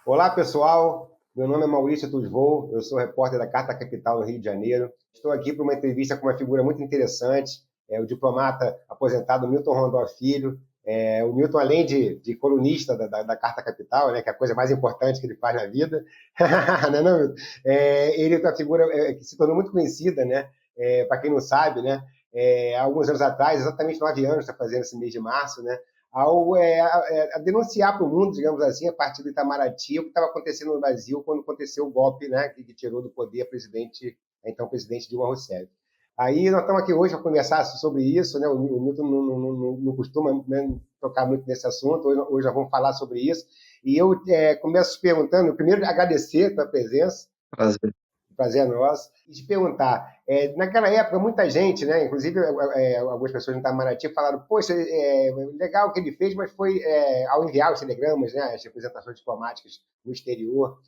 Olá, pessoal. Meu nome é Maurício Tusvou, eu sou repórter da Carta Capital no Rio de Janeiro. Estou aqui para uma entrevista com uma figura muito interessante, o diplomata aposentado Milton Rondó Filho. O Milton, além de colunista da Carta Capital, né, que é a coisa mais importante que ele faz na vida, não, é não, Milton? Ele é uma figura que se tornou muito conhecida, né? Para quem não sabe, né? Há alguns anos atrás, exatamente 9 anos, está fazendo esse mês de março, né? A denunciar para o mundo, digamos assim, a partir do Itamaraty, o que estava acontecendo no Brasil quando aconteceu o golpe, né, que tirou do poder a então presidente Dilma Rousseff. Aí nós estamos aqui hoje para conversar sobre isso, né? O Milton não costuma, né, tocar muito nesse assunto, hoje nós vamos falar sobre isso. E eu começo perguntando, primeiro agradecer a tua presença, Prazer. prazer é nosso, e te perguntar, naquela época, muita gente, né, inclusive algumas pessoas no Itamaraty falaram, poxa, legal o que ele fez, mas foi ao enviar os telegramas, né, as representações diplomáticas no exterior,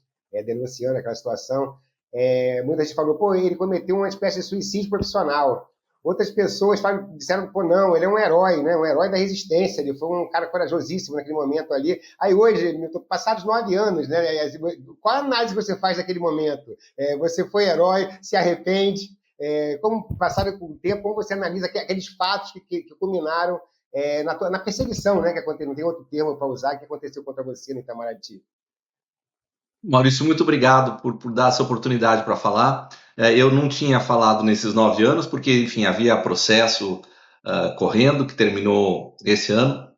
denunciando aquela situação, muita gente falou, pô, ele cometeu uma espécie de suicídio profissional. Outras pessoas disseram, pô, não, ele é um herói, né? Um herói da resistência, ele foi um cara corajosíssimo naquele momento ali. Aí hoje, passados 9 anos, né? Qual a análise você faz daquele momento? Você foi herói, se arrepende? Como passaram o tempo, como você analisa aqueles fatos que culminaram na perseguição, né? Que aconteceu, não tem outro termo para usar, que aconteceu contra você no Itamaraty. Maurício, muito obrigado por dar essa oportunidade para falar. Eu não tinha falado nesses 9 anos, porque, enfim, havia processo correndo que terminou esse ano.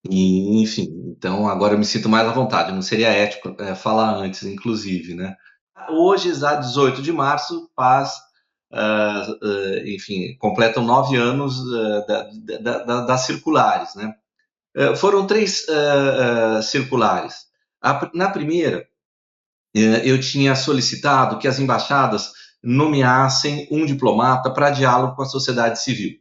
E, enfim, então agora eu me sinto mais à vontade. Não seria ético falar antes, inclusive, né? Hoje, já 18 de março, enfim, completam 9 anos das circulares, né? Foram três circulares. Na primeira, eu tinha solicitado que as embaixadas nomeassem um diplomata para diálogo com a sociedade civil.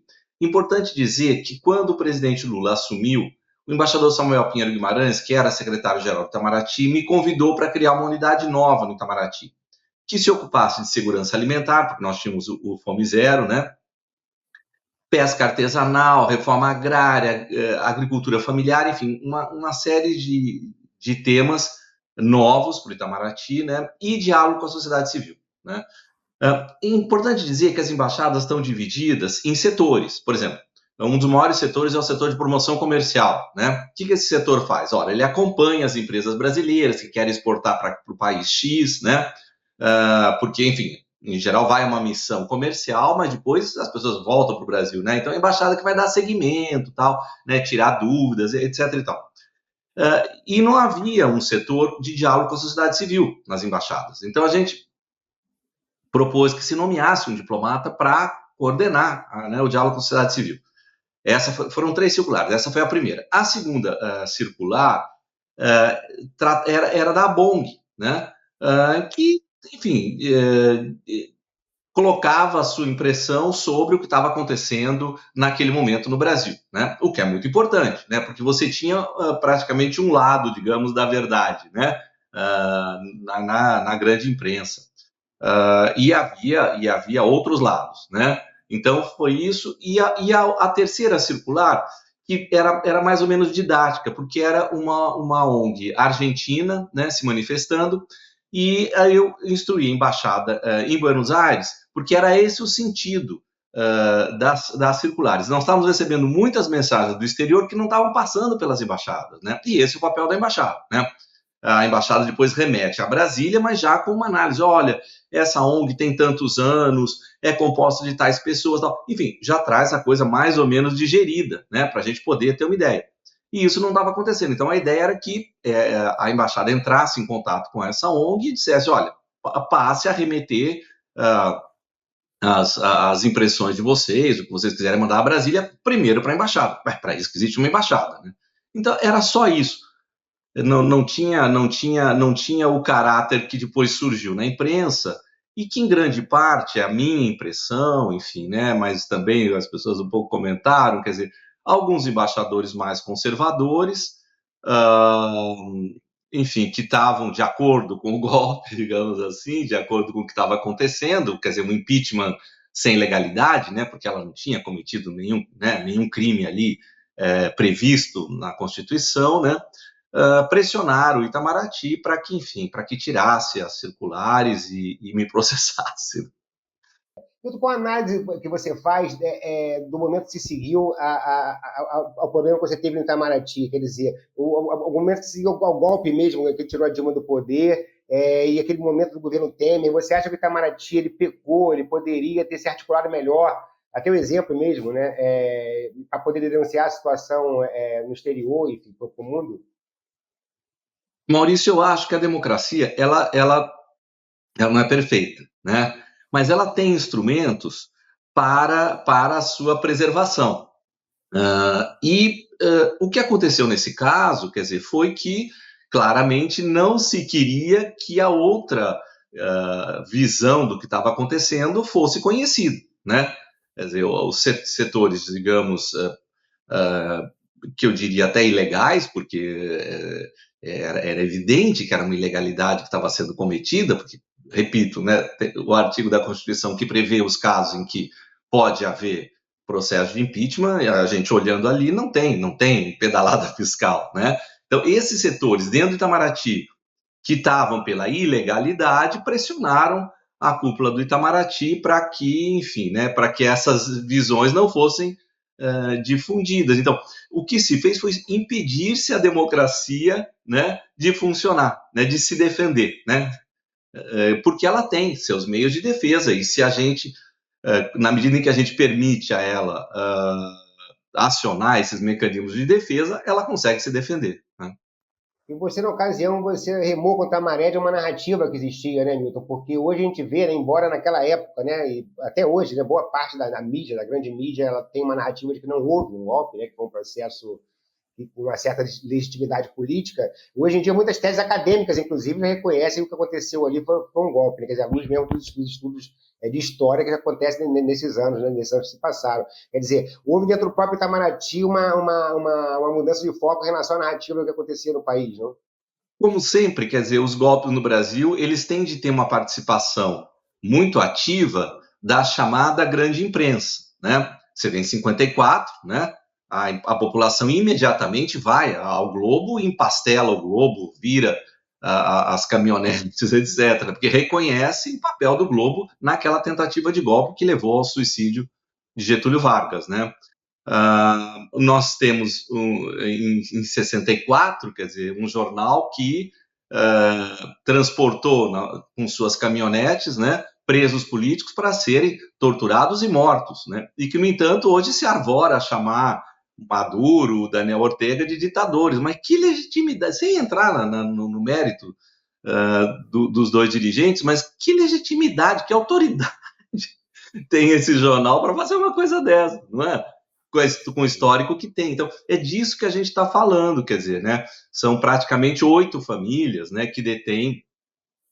Importante dizer que quando o presidente Lula assumiu, o embaixador Samuel Pinheiro Guimarães, que era secretário-geral do Itamaraty, me convidou para criar uma unidade nova no Itamaraty, que se ocupasse de segurança alimentar, porque nós tínhamos o Fome Zero, né? Pesca artesanal, reforma agrária, agricultura familiar, enfim, uma série de temas novos para o Itamaraty, né, e diálogo com a sociedade civil. Né. É importante dizer que as embaixadas estão divididas em setores. Por exemplo, um dos maiores setores é o setor de promoção comercial. Né. O que esse setor faz? Ora, ele acompanha as empresas brasileiras que querem exportar para o país X, né, porque, enfim, em geral vai uma missão comercial, mas depois as pessoas voltam para o Brasil, né? Então a embaixada que vai dar seguimento, tal, né? Tirar dúvidas, etc. e tal. E não havia um setor de diálogo com a sociedade civil nas embaixadas. Então a gente propôs que se nomeasse um diplomata para coordenar né, o diálogo com a sociedade civil. Foram 3 circulares, essa foi a primeira. A segunda circular era da ABONG, né? Que, enfim, colocava a sua impressão sobre o que estava acontecendo naquele momento no Brasil, né? O que é muito importante, né? Porque você tinha praticamente um lado, digamos, da verdade, né? Na grande imprensa. E havia outros lados, né? Então foi isso. E a terceira circular, que era mais ou menos didática, porque era uma ONG argentina, né, se manifestando, e aí eu instruí a embaixada em Buenos Aires, porque era esse o sentido das circulares. Nós estávamos recebendo muitas mensagens do exterior que não estavam passando pelas embaixadas, né? E esse é o papel da embaixada, né? A embaixada depois remete a Brasília, mas já com uma análise. Olha, essa ONG tem tantos anos, é composta de tais pessoas, tal. Enfim, já traz a coisa mais ou menos digerida, né, para a gente poder ter uma ideia. E isso não estava acontecendo. Então a ideia era que a embaixada entrasse em contato com essa ONG e dissesse, olha, passe a remeter as impressões de vocês, o que vocês quiserem mandar a Brasília, primeiro para a embaixada. Para isso que existe uma embaixada, né? Então era só isso. Não tinha o caráter que depois surgiu na imprensa e que em grande parte é a minha impressão, enfim, né? Mas também as pessoas um pouco comentaram, quer dizer, alguns embaixadores mais conservadores, enfim, que estavam de acordo com o golpe, digamos assim, de acordo com o que estava acontecendo, quer dizer, um impeachment sem legalidade, né? Porque ela não tinha cometido nenhum crime ali previsto na Constituição, né? pressionar o Itamaraty para que, enfim, para que tirasse as circulares e me processasse. Junto com a análise que você faz do momento que se seguiu ao problema que você teve no Itamaraty, quer dizer, o momento que se seguiu ao golpe mesmo, que tirou a Dilma do poder, e aquele momento do governo Temer, você acha que o Itamaraty ele pecou, ele poderia ter se articulado melhor? Até o exemplo mesmo, né, para poder denunciar a situação no exterior e para o mundo? Maurício, eu acho que a democracia ela não é perfeita, né? Mas ela tem instrumentos para a sua preservação. O que aconteceu nesse caso, quer dizer, foi que claramente não se queria que a outra visão do que estava acontecendo fosse conhecida, né? Quer dizer, os setores, digamos, que eu diria até ilegais, porque era evidente que era uma ilegalidade que estava sendo cometida, porque, repito, né, o artigo da Constituição que prevê os casos em que pode haver processo de impeachment, a gente olhando ali não tem pedalada fiscal, né? Então, esses setores dentro do Itamaraty que estavam pela ilegalidade pressionaram a cúpula do Itamaraty para que, enfim, né, para que essas visões não fossem difundidas. Então, o que se fez foi impedir-se a democracia, né, de funcionar, né, de se defender, né, porque ela tem seus meios de defesa e se a gente, na medida em que a gente permite a ela acionar esses mecanismos de defesa, ela consegue se defender. Né? E você, na ocasião, você remou contra a maré de uma narrativa que existia, né, Milton? Porque hoje a gente vê, né, embora naquela época, né, e até hoje, né, boa parte da mídia, da grande mídia, ela tem uma narrativa de que não houve um golpe, né, que foi um processo com uma certa legitimidade política. Hoje em dia, muitas teses acadêmicas, inclusive, já reconhecem que o que aconteceu ali foi um golpe, né? Quer dizer, à luz mesmo dos estudos de história que acontecem nesses anos, né? Nesses anos que se passaram. Quer dizer, houve dentro do próprio Itamaraty uma mudança de foco em relação à narrativa do que acontecia no país, não? Como sempre, quer dizer, os golpes no Brasil, eles têm de ter uma participação muito ativa da chamada grande imprensa, né? Você vê em 54, né? A população imediatamente vai ao Globo, empastela o Globo, vira as caminhonetes, etc., porque reconhece o papel do Globo naquela tentativa de golpe que levou ao suicídio de Getúlio Vargas, né? Nós temos em 64, quer dizer, um jornal que transportou com suas caminhonetes, né, presos políticos para serem torturados e mortos, né, e que, no entanto, hoje se arvora a chamar Maduro, Daniel Ortega de ditadores, mas que legitimidade, sem entrar no mérito dos dois dirigentes, mas que legitimidade, que autoridade tem esse jornal para fazer uma coisa dessa, não é? Com o histórico que tem. Então, é disso que a gente está falando, quer dizer, né? São praticamente 8 famílias, né, que detêm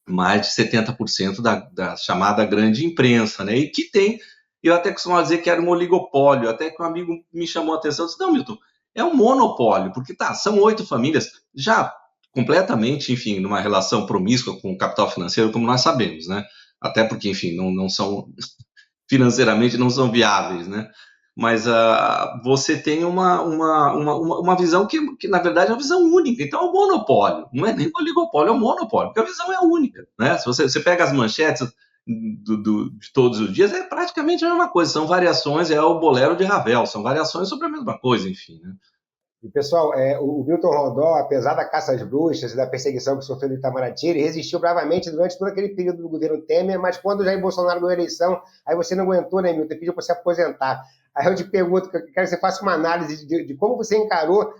mais de 70% da chamada grande imprensa, né? E que tem, eu até costumo dizer que era um oligopólio, até que um amigo me chamou a atenção, disse, não, Milton, é um monopólio, porque são 8 famílias, já completamente, enfim, numa relação promíscua com o capital financeiro, como nós sabemos, né? Até porque, enfim, não são financeiramente não são viáveis, né? Mas você tem uma visão que, na verdade, é uma visão única. Então, é um monopólio. Não é nem um oligopólio, é um monopólio, porque a visão é única. Né? Se você pega as manchetes de todos os dias, é praticamente a mesma coisa. São variações, é o bolero de Ravel, são variações sobre a mesma coisa, enfim. Né? E, pessoal, o Milton Rondon, apesar da caça às bruxas e da perseguição que sofreu no Itamaraty, ele resistiu bravamente durante todo aquele período do governo Temer, mas quando o Jair Bolsonaro ganhou a eleição, aí você não aguentou, né, Milton? Pediu para se aposentar. Aí eu te pergunto, quero que você faça uma análise de como você encarou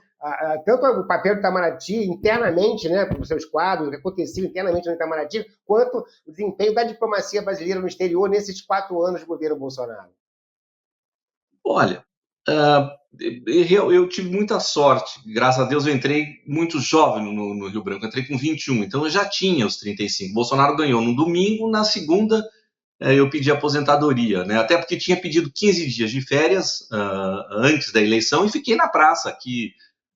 tanto o papel do Itamaraty internamente, né, com os seus quadros, o que aconteceu internamente no Itamaraty, quanto o desempenho da diplomacia brasileira no exterior nesses 4 anos de governo Bolsonaro. Olha, eu tive muita sorte. Graças a Deus eu entrei muito jovem no Rio Branco. Eu entrei com 21, então eu já tinha os 35. Bolsonaro ganhou no domingo, na segunda eu pedi aposentadoria, né? Até porque tinha pedido 15 dias de férias antes da eleição e fiquei na praça aqui,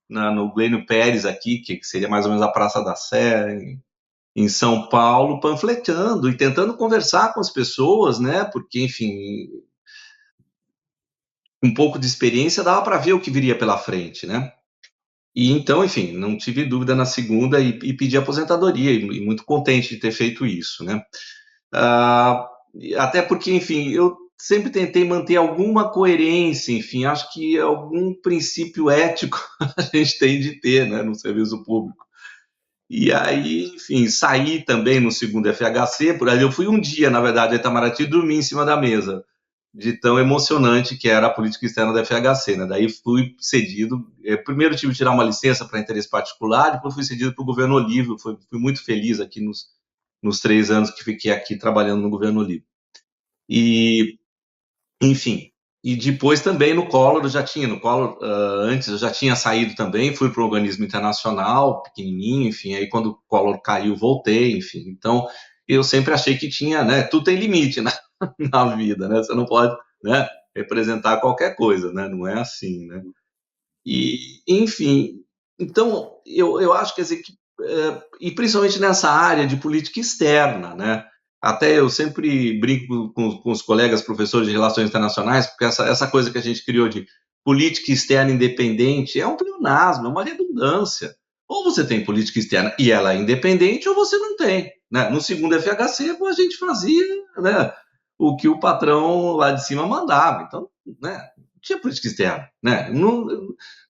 no Glênio Pérez aqui, que seria mais ou menos a Praça da Sé, em São Paulo, panfletando e tentando conversar com as pessoas, né? Porque, enfim, um pouco de experiência dava para ver o que viria pela frente, né? E então, enfim, não tive dúvida na segunda e pedi aposentadoria, e muito contente de ter feito isso, né? Ah, até porque, enfim, eu sempre tentei manter alguma coerência, enfim, acho que algum princípio ético a gente tem de ter, né, no serviço público. E aí, enfim, saí também no segundo FHC, por aí eu fui um dia, na verdade, a Itamaraty, dormi em cima da mesa, de tão emocionante que era a política externa da FHC, né? Daí fui cedido, primeiro tive que tirar uma licença para interesse particular, depois fui cedido para o governo Olívio, fui muito feliz aqui nos 3 anos que fiquei aqui trabalhando no governo Olívio. E, enfim, e depois também no Collor, no Collor, antes eu já tinha saído também, fui para um organismo internacional, pequenininho, enfim, aí quando o Collor caiu, voltei, enfim. Então, eu sempre achei que tinha, né, tudo tem limite na vida, né, você não pode, né, representar qualquer coisa, né, não é assim, né. E, enfim, então, eu acho, quer dizer, que, e principalmente nessa área de política externa, né? Até eu sempre brinco com os colegas professores de relações internacionais, porque essa coisa que a gente criou de política externa independente é um pleonasmo, é uma redundância. Ou você tem política externa e ela é independente, ou você não tem. Né? No segundo FHC, a gente fazia, né, o que o patrão lá de cima mandava. Então, né, tinha política externa. Né?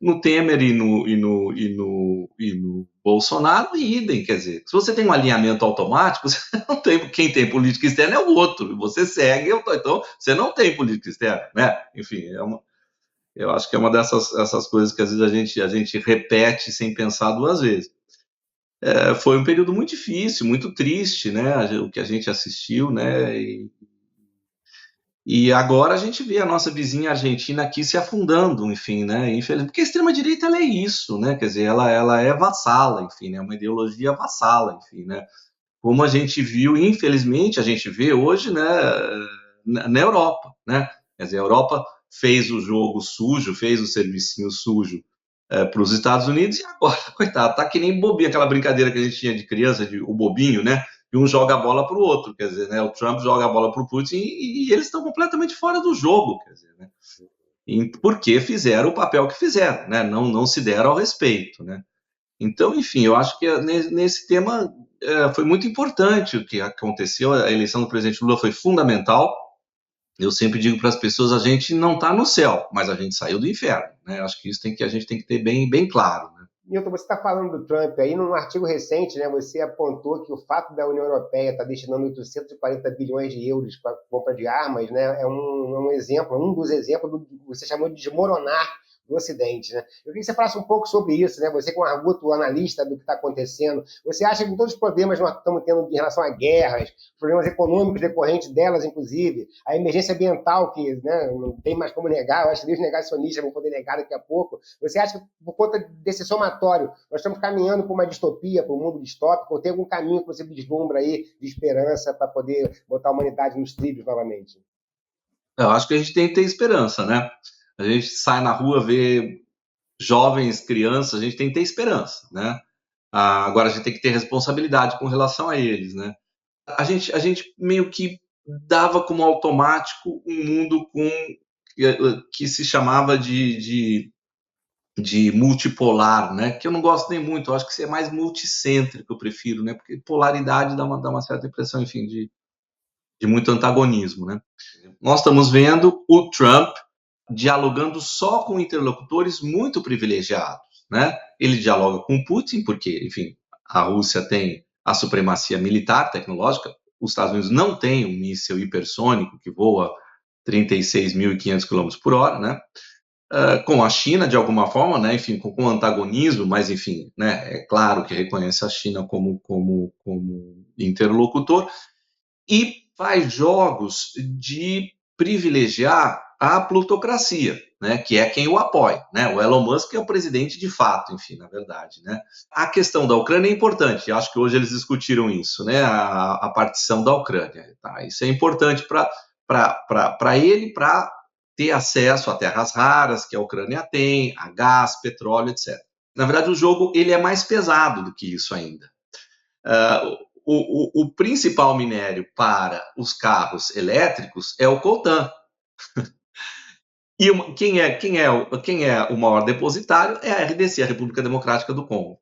No Temer e no Bolsonaro, idem, quer dizer, se você tem um alinhamento automático, você não tem, quem tem política externa é o outro, você segue, então você não tem política externa, né? Enfim, eu acho que é uma dessas coisas que às vezes a gente repete sem pensar duas vezes. Foi um período muito difícil, muito triste, né? O que a gente assistiu, né? E agora a gente vê a nossa vizinha Argentina aqui se afundando, enfim, né? Infelizmente, porque a extrema-direita ela é isso, né? Quer dizer, ela é vassala, enfim, né? Uma ideologia vassala, enfim, né? Como a gente viu, infelizmente, a gente vê hoje, né? Na Europa, né? Quer dizer, a Europa fez o jogo sujo, fez o servicinho sujo para os Estados Unidos e agora, coitado, tá que nem bobinho, aquela brincadeira que a gente tinha de criança, o bobinho, né? E um joga a bola para o outro, quer dizer, né? O Trump joga a bola para o Putin e eles estão completamente fora do jogo, quer dizer, né? Porque fizeram o papel que fizeram, né? Não se deram ao respeito, né? Então, enfim, eu acho que nesse tema foi muito importante o que aconteceu. A eleição do presidente Lula foi fundamental. Eu sempre digo para as pessoas, a gente não está no céu, mas a gente saiu do inferno, né? Acho que isso a gente tem que ter bem, bem claro, né? Milton, você está falando do Trump aí, num artigo recente, né, você apontou que o fato da União Europeia estar destinando 840 bilhões de euros para a compra de armas, né, é um exemplo, um dos exemplos do que você chamou de desmoronar do Ocidente. Né? Eu queria que você falasse um pouco sobre isso, né? Você, com arguto analista do que está acontecendo, você acha que com todos os problemas que nós estamos tendo em relação a guerras, problemas econômicos decorrentes delas, inclusive, a emergência ambiental, que, né, não tem mais como negar, eu acho que os negacionistas vão poder negar daqui a pouco, você acha que por conta desse somatório nós estamos caminhando para uma distopia, para um mundo distópico, ou tem algum caminho que você vislumbra aí de esperança para poder botar a humanidade nos trilhos novamente? Eu acho que a gente tem que ter esperança, né? A gente sai na rua, vê jovens, crianças, a gente tem que ter esperança, né? Agora a gente tem que ter responsabilidade com relação a eles, né? A gente meio que dava como automático um mundo que se chamava de multipolar, né? Que eu não gosto nem muito, eu acho que isso é mais multicêntrico, eu prefiro, né? Porque polaridade dá uma certa impressão, enfim, de muito antagonismo, né? Nós estamos vendo o Trump dialogando só com interlocutores muito privilegiados, né? Ele dialoga com Putin porque, enfim, a Rússia tem a supremacia militar, tecnológica, os Estados Unidos não têm um míssil hipersônico que voa 36.500 km por hora, né? Com a China, de alguma forma, né? Enfim, com antagonismo, mas, enfim, né? É claro que reconhece a China como interlocutor, e faz jogos de privilegiar a plutocracia, né, que é quem o apoia. Né? O Elon Musk é o presidente de fato, enfim, na verdade. Né? A questão da Ucrânia é importante, eu acho que hoje eles discutiram isso, né, a partição da Ucrânia. Tá? Isso é importante para ele, para ter acesso a terras raras que a Ucrânia tem, a gás, petróleo, etc. Na verdade, o jogo ele é mais pesado do que isso ainda. O principal minério para os carros elétricos é o coltan. quem é o maior depositário é a RDC, a República Democrática do Congo.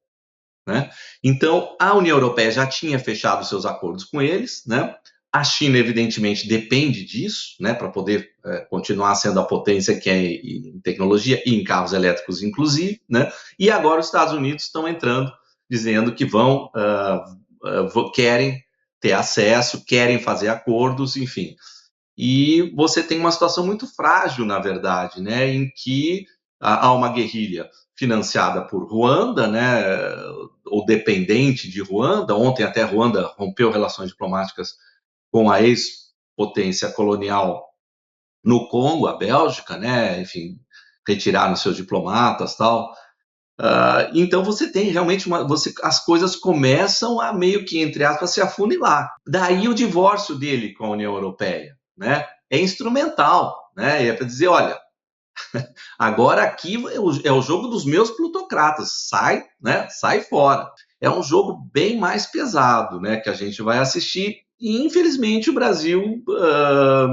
Né? Então, a União Europeia já tinha fechado seus acordos com eles, né? A China, evidentemente, depende disso, né, para poder continuar sendo a potência que é em tecnologia e em carros elétricos, inclusive, né? E agora os Estados Unidos estão entrando, dizendo que querem ter acesso, querem fazer acordos, enfim. E você tem uma situação muito frágil, na verdade, né, em que há uma guerrilha financiada por Ruanda, né, ou dependente de Ruanda. Ontem até Ruanda rompeu relações diplomáticas com a ex-potência colonial no Congo, a Bélgica, né, enfim, retiraram seus diplomatas, tal. Então você tem realmente as coisas começam a meio que, entre aspas, se afunilar. Daí o divórcio dele com a União Europeia, né, é instrumental, né, é para dizer, olha, agora aqui é o jogo dos meus plutocratas, sai fora. É um jogo bem mais pesado, né, que a gente vai assistir, e infelizmente o Brasil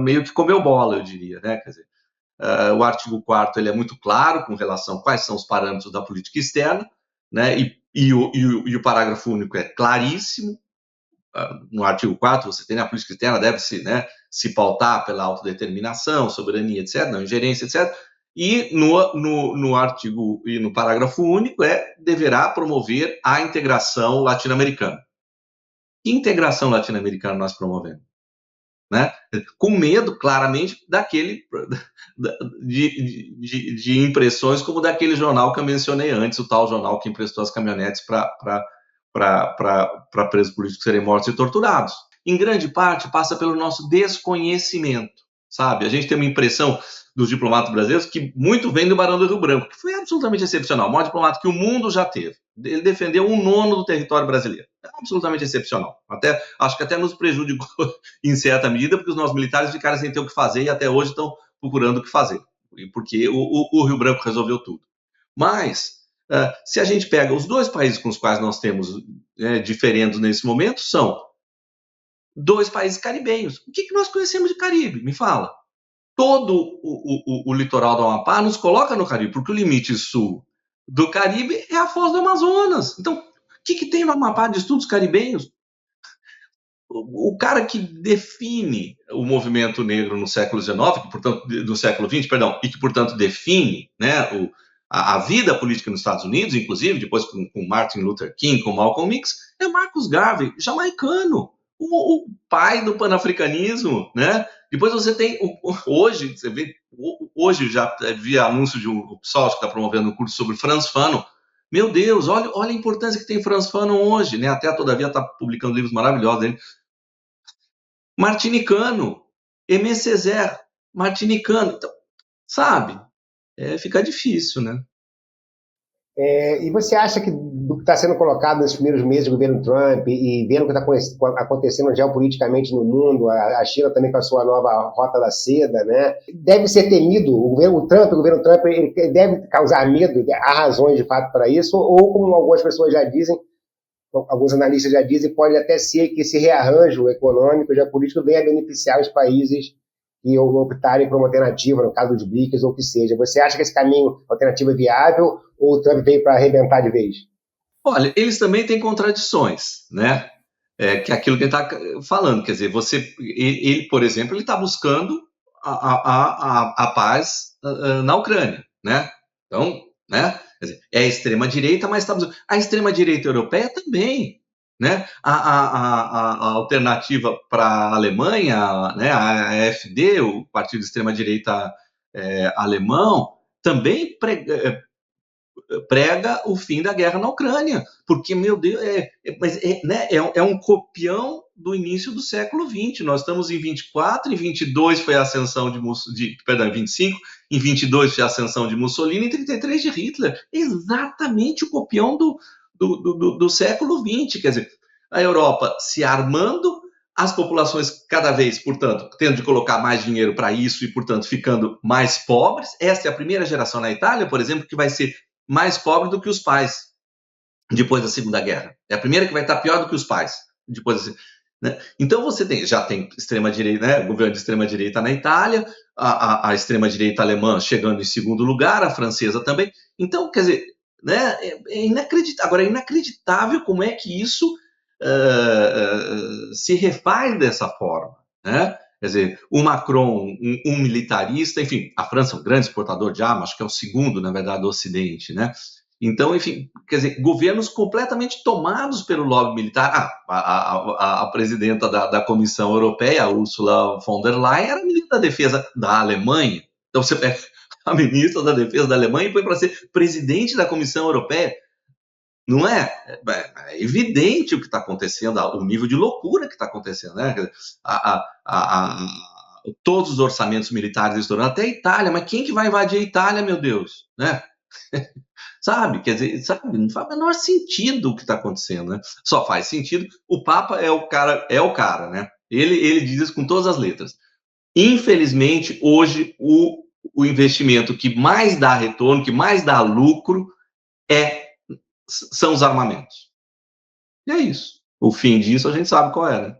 meio que comeu bola, eu diria, né, quer dizer, o artigo 4º ele é muito claro com relação a quais são os parâmetros da política externa, né, e o parágrafo único é claríssimo. No artigo 4º você tem a política externa deve se pautar pela autodeterminação, soberania, etc., não ingerência, etc., e no artigo e no parágrafo único deverá promover a integração latino-americana. Que integração latino-americana nós promovemos? Né? Com medo, claramente, de impressões como daquele jornal que eu mencionei antes, o tal jornal que emprestou as caminhonetes para presos políticos serem mortos e torturados. Em grande parte, passa pelo nosso desconhecimento, sabe? A gente tem uma impressão dos diplomatas brasileiros que muito vem do Barão do Rio Branco, que foi absolutamente excepcional, o maior diplomata que o mundo já teve. Ele defendeu 1/9 do território brasileiro. É absolutamente excepcional. Acho que até nos prejudicou em certa medida, porque os nossos militares ficaram sem ter o que fazer e até hoje estão procurando o que fazer, porque o Rio Branco resolveu tudo. Mas, se a gente pega os dois países com os quais nós temos diferendos nesse momento, são 2 países caribenhos. O que nós conhecemos de Caribe? Me fala. Todo o litoral do Amapá nos coloca no Caribe, porque o limite sul do Caribe é a foz do Amazonas. Então, o que tem no Amapá de estudos caribenhos? O cara que define o movimento negro no século XIX, no século XX, perdão, e que, portanto, define, né, a vida política nos Estados Unidos, inclusive, depois com Martin Luther King, com Malcolm X, é Marcus Garvey, jamaicano, o pai do panafricanismo, né? Depois você tem, hoje, você vê, hoje já vi anúncio de um pessoal que está promovendo um curso sobre Frantz Fanon. Meu Deus, olha a importância que tem Frantz Fanon hoje, né? Até Todavia está publicando livros maravilhosos dele. Martinicano, Aimé Césaire, martinicano, então, sabe? Fica difícil, né? E você acha que do que está sendo colocado nesses primeiros meses do governo Trump e vendo o que está acontecendo geopoliticamente no mundo, a China também com a sua nova rota da seda, né? Deve ser temido, o governo Trump ele deve causar medo, há razões de fato para isso, ou como algumas pessoas já dizem, alguns analistas já dizem, pode até ser que esse rearranjo econômico, geopolítico, venha a beneficiar os países que optarem por uma alternativa, no caso dos BRICS ou o que seja. Você acha que esse caminho alternativa é viável ou o Trump veio para arrebentar de vez? Olha, eles também têm contradições, né? Que é aquilo que ele está falando, quer dizer, ele, por exemplo, ele está buscando a paz na Ucrânia, né? Então, né? Quer dizer, é a extrema-direita, mas está buscando. A extrema-direita europeia também, né? A alternativa para a Alemanha, né? A AfD, o partido de extrema-direita alemão, também prega o fim da guerra na Ucrânia, porque, meu Deus, é um copião do início do século XX. Nós estamos em 24, em 22 foi a ascensão perdão, em 25, em 22 foi a ascensão de Mussolini, em 33 de Hitler. Exatamente o copião do século XX. Quer dizer, a Europa se armando, as populações cada vez, portanto, tendo de colocar mais dinheiro para isso e, portanto, ficando mais pobres. Esta é a primeira geração na Itália, por exemplo, que vai ser mais pobre do que os pais depois da Segunda Guerra. É a primeira que vai estar pior do que os pais depois né? Então você já tem extrema-direita, né? Governo de extrema-direita na Itália, a extrema-direita alemã chegando em segundo lugar, a francesa também. Então, quer dizer, né, é inacreditável. Agora, é inacreditável como é que isso se refaz dessa forma, né? Quer dizer, o Macron, um militarista, enfim, a França é um grande exportador de armas, acho que é o segundo, na verdade, do Ocidente, né? Então, enfim, quer dizer, governos completamente tomados pelo lobby militar. A presidenta da Comissão Europeia, a Ursula von der Leyen, era a ministra da Defesa da Alemanha. Então, você pega a ministra da Defesa da Alemanha e põe para ser presidente da Comissão Europeia. Não é? É evidente o que está acontecendo, o nível de loucura que está acontecendo, né? Todos os orçamentos militares estourando, até a Itália, mas quem que vai invadir a Itália, meu Deus? Né? Sabe? Quer dizer, sabe? Não faz o menor sentido o que está acontecendo, né? Só faz sentido, o Papa é o cara, né? Ele diz isso com todas as letras. Infelizmente, hoje, o investimento que mais dá retorno, que mais dá lucro, são os armamentos. E é isso. O fim disso a gente sabe qual é, né?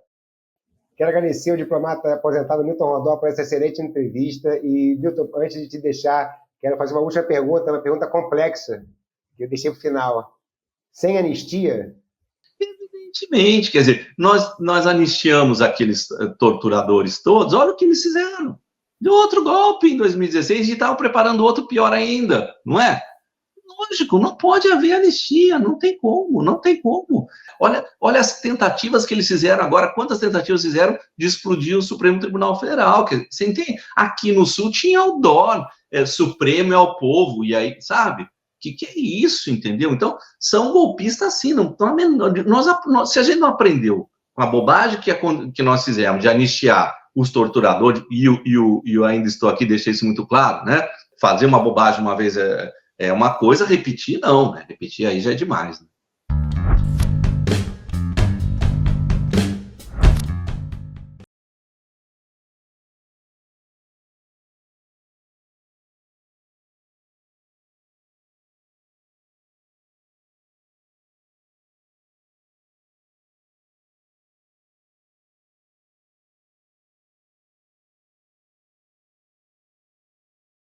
Quero agradecer ao diplomata aposentado Milton Rondon por essa excelente entrevista. E, Milton, antes de te deixar, quero fazer uma última pergunta complexa, que eu deixei para o final. Sem anistia? Evidentemente, quer dizer, nós anistiamos aqueles torturadores todos, olha o que eles fizeram. Deu outro golpe em 2016 e estavam preparando outro pior ainda, não é? Lógico, não pode haver anistia, não tem como. Olha as tentativas que eles fizeram agora, quantas tentativas fizeram de explodir o Supremo Tribunal Federal. Você entende? Aqui no Sul tinha o DOR, Supremo é o povo, e aí, sabe? Que é isso, entendeu? Então, são golpistas assim, se a gente não aprendeu com a bobagem que nós fizemos de anistiar os torturadores, e eu ainda estou aqui, deixei isso muito claro, né? Fazer uma bobagem uma vez é uma coisa, repetir não, né? Repetir aí já é demais, né?